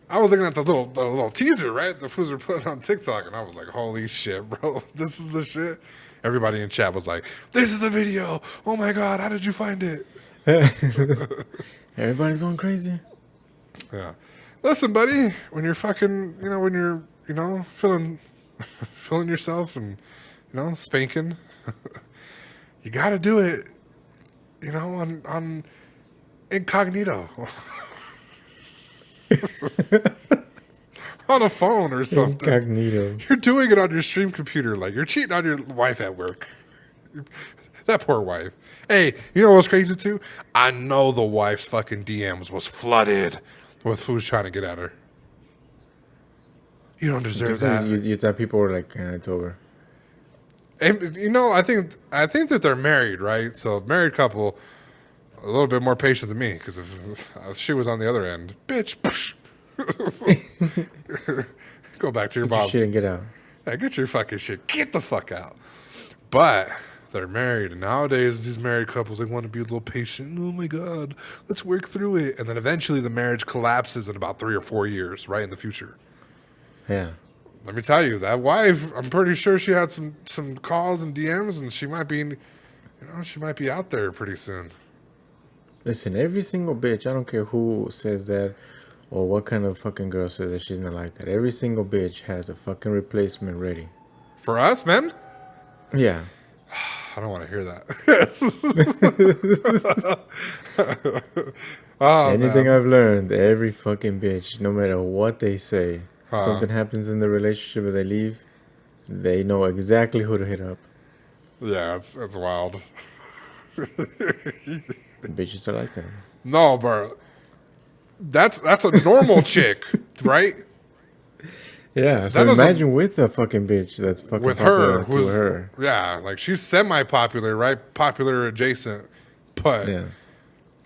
I was looking at the little teaser, right? The fools were putting on TikTok, and I was like, holy shit, bro. This is the shit. Everybody in chat was like, this is the video. Oh, my God. How did you find it? Everybody's going crazy. Yeah. Listen, buddy, when you're fucking, when you're, feeling yourself and, spanking, you got to do it, on incognito. On a phone or something. Incognito. You're doing it on your stream computer. Like, you're cheating on your wife at work. That poor wife. Hey, you know what's crazy too? I know the wife's fucking DMs was flooded with fools trying to get at her. You don't deserve that. You thought people were like, it's over. And, I think that they're married, right? So married couple, a little bit more patient than me, because if she was on the other end, bitch, go back to your Get your mom's. shit and get out. Yeah, get your fucking shit. Get the fuck out. But they're married, and nowadays these married couples, they want to be a little patient. Oh my God, let's work through it. And then eventually the marriage collapses in about 3 or 4 years, right in the future. Yeah. Let me tell you, that wife, I'm pretty sure she had some calls and DMs, and she might be out there pretty soon. Listen, every single bitch, I don't care who says that or what kind of fucking girl says that she's not like that. Every single bitch has a fucking replacement ready. For us, men? Yeah. I don't want to hear that. Anything man. I've learned, every fucking bitch, no matter what they say, something happens in the relationship or they leave, they know exactly who to hit up. Yeah, it's wild. Bitches are like that. No, bro. That's a normal chick, right? Yeah, so That doesn't- imagine with a fucking bitch that's fucking With her, popular to her. yeah, like she's semi-popular, right? Popular adjacent, but Yeah.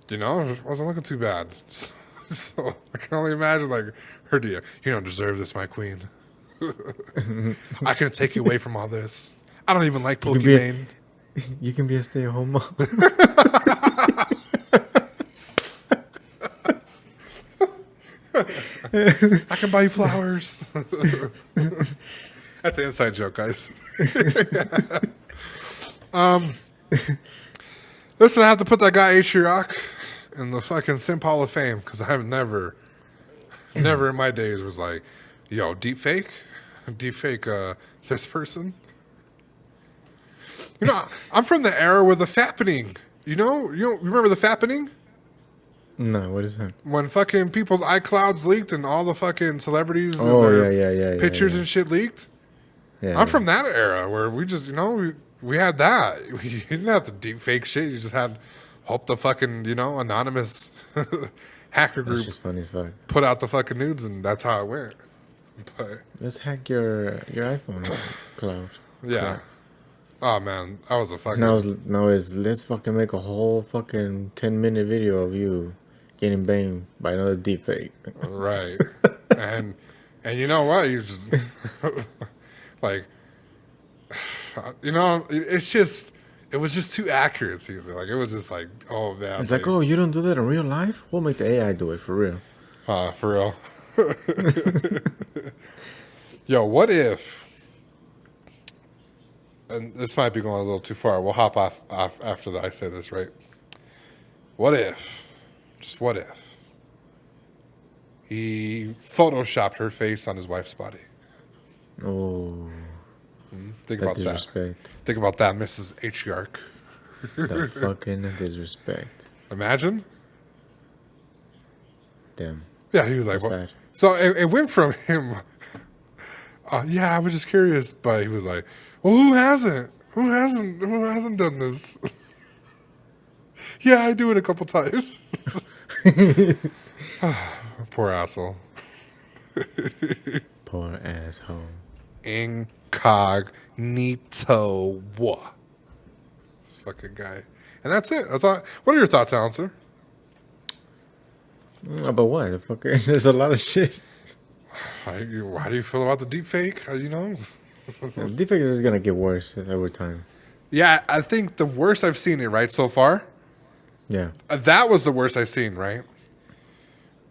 it wasn't looking too bad. So I can only imagine like her deal. You don't deserve this, my queen. I can take you away from all this. I don't even like Pokimane. You can be a stay-at-home mom. I can buy you flowers. That's an inside joke, guys. Listen, I have to put that guy Atrioc in the fucking Simp Hall of Fame because I have never in my days was like, yo, deep fake this person. I'm from the era with the fappening. You remember the fappening? No, what is that? When fucking people's iClouds leaked and all the fucking celebrities and Oh, their yeah, pictures yeah. and shit leaked. Yeah. I'm from that era where we just, we had that. You didn't have the deep fake shit. You just had hope the fucking, anonymous hacker It's group just funny as fuck. put out the fucking nudes, and that's how it went. But Let's hack your iPhone cloud. yeah. Oh man, I was a fucking. Now is let's fucking make a whole fucking 10-minute video of you getting banged by another deepfake. Right. and you know what? You just like it was just too accurate, Caesar. Like it was just like, oh man. It's like, oh, you don't do that in real life? We'll make the AI do it for real. For real. Yo, what if, and this might be going a little too far. We'll hop off after I say this, right? What if, just what if, he photoshopped her face on his wife's body? Oh, Think that about that. disrespect. Think about that, Mrs. Atrioc. The fucking disrespect. Imagine. Damn. Yeah, he was like, That's what? sad. So it went from him, yeah, I was just curious, but he was like, well, who hasn't done this? Yeah, I do it a couple times. Poor asshole. Poor asshole. Incognito. This fucking guy. And that's it. That's all. What are your thoughts, Alan? About what? The fucking, there's a lot of shit. How do you feel about the deep fake? Deepfake is gonna get worse over time. Yeah, I think the worst I've seen it, right, so far. Yeah. That was the worst I've seen, right?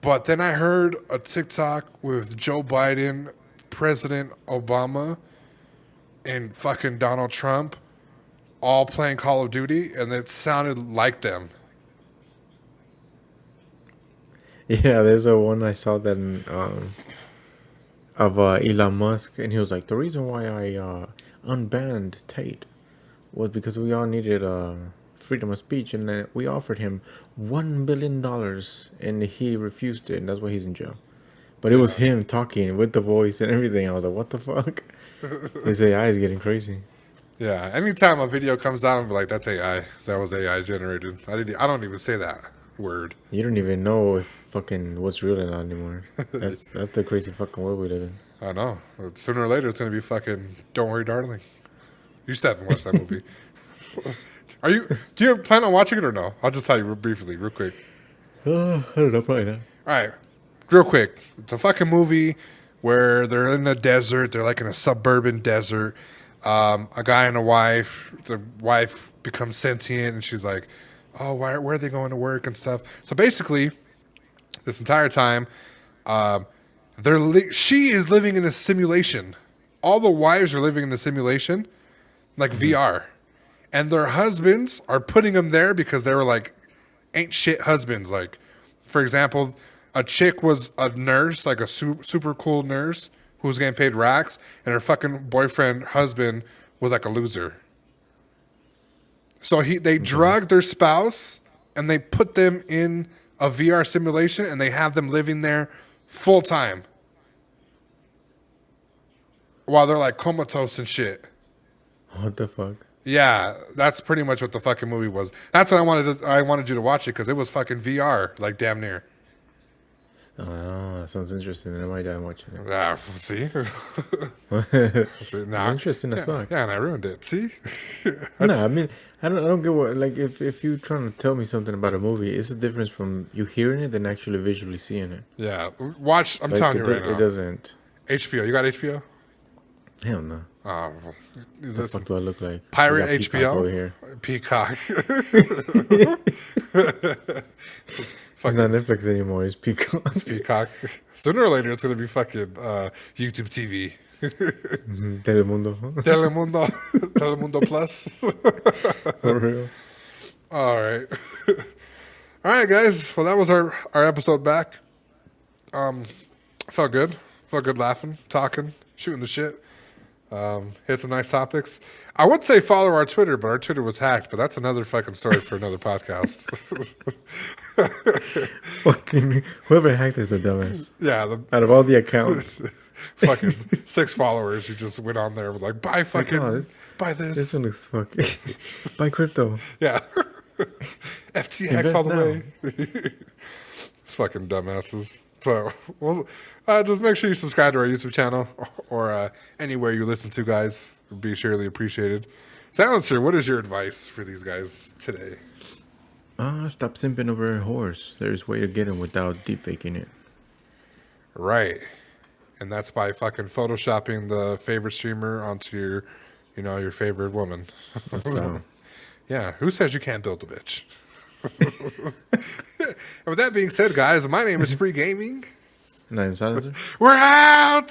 But then I heard a TikTok with Joe Biden, President Obama, and fucking Donald Trump all playing Call of Duty, and it sounded like them. Yeah, there's a one I saw that of Elon Musk, and he was like, the reason why I unbanned Tate was because we all needed freedom of speech, and then we offered him $1 billion, and he refused it, and that's why he's in jail. But it was him talking with the voice and everything. I was like, what the fuck? This AI is getting crazy. Yeah, anytime a video comes out, I'm like, that's AI. That was AI generated. I don't even say that word. You don't even know if fucking what's real or not anymore. That's the crazy fucking world we live in. I know. Sooner or later, it's going to be fucking Don't Worry, Darling. You still haven't watched that movie. Do you plan on watching it or no? I'll just tell you briefly, real quick. I don't know, probably not. All right, real quick. It's a fucking movie where they're in the desert. They're like in a suburban desert. A guy and a wife. The wife becomes sentient, and she's like, "Oh, where are they going to work and stuff?" So basically, this entire time, she is living in a simulation. All the wives are living in a simulation, like VR, and their husbands are putting them there because they were like ain't shit husbands. Like, for example, a chick was a nurse, like a super cool nurse who was getting paid racks, and her fucking boyfriend husband was like a loser. So they drug their spouse and they put them in a VR simulation and they have them living there full time while they're like comatose and shit. What the fuck? Yeah, that's pretty much what the fucking movie was. That's what I wanted you to watch it because it was fucking VR, like damn near. Oh, that sounds interesting. I might die watching it. Yeah, see? See, nah. Interesting as fuck. Yeah, and I ruined it. See? No, I mean, I don't get what, like, if you're trying to tell me something about a movie, it's a difference from you hearing it than actually visually seeing it. Yeah, watch. I'm like, telling you right now. It doesn't. HBO. You got HBO? Hell no. Oh, What the fuck do I look like? Pirate We got Peacock HBO? over here. Peacock. It's not Netflix anymore. It's Peacock. It's Peacock. Sooner or later, it's going to be fucking YouTube TV. Telemundo. Telemundo Plus. For real. All right. All right, guys. Well, that was our episode back. Felt good. Felt good laughing, talking, shooting the shit. Hit some nice topics. I would say follow our Twitter, but our Twitter was hacked. But that's another fucking story for another podcast. Fucking whoever hacked is the dumbass. Yeah. Out of all the accounts. fucking 6 followers. You just went on there and was like, buy fucking, buy this. This one looks fucking. Buy crypto. Yeah. FTX Invest all the now. way. It's fucking dumbasses. So, well, just make sure you subscribe to our YouTube channel or anywhere you listen to, guys. It'd be surely appreciated. Silencer, what is your advice for these guys today? Stop simping over a horse. There's a way to get him without deep faking it. Right. And that's by fucking photoshopping the favorite streamer onto your, your favorite woman. That's foul. Yeah. Who says you can't build a bitch? And with that being said, guys, my name is Free Gaming. And I'm Silencer. We're out!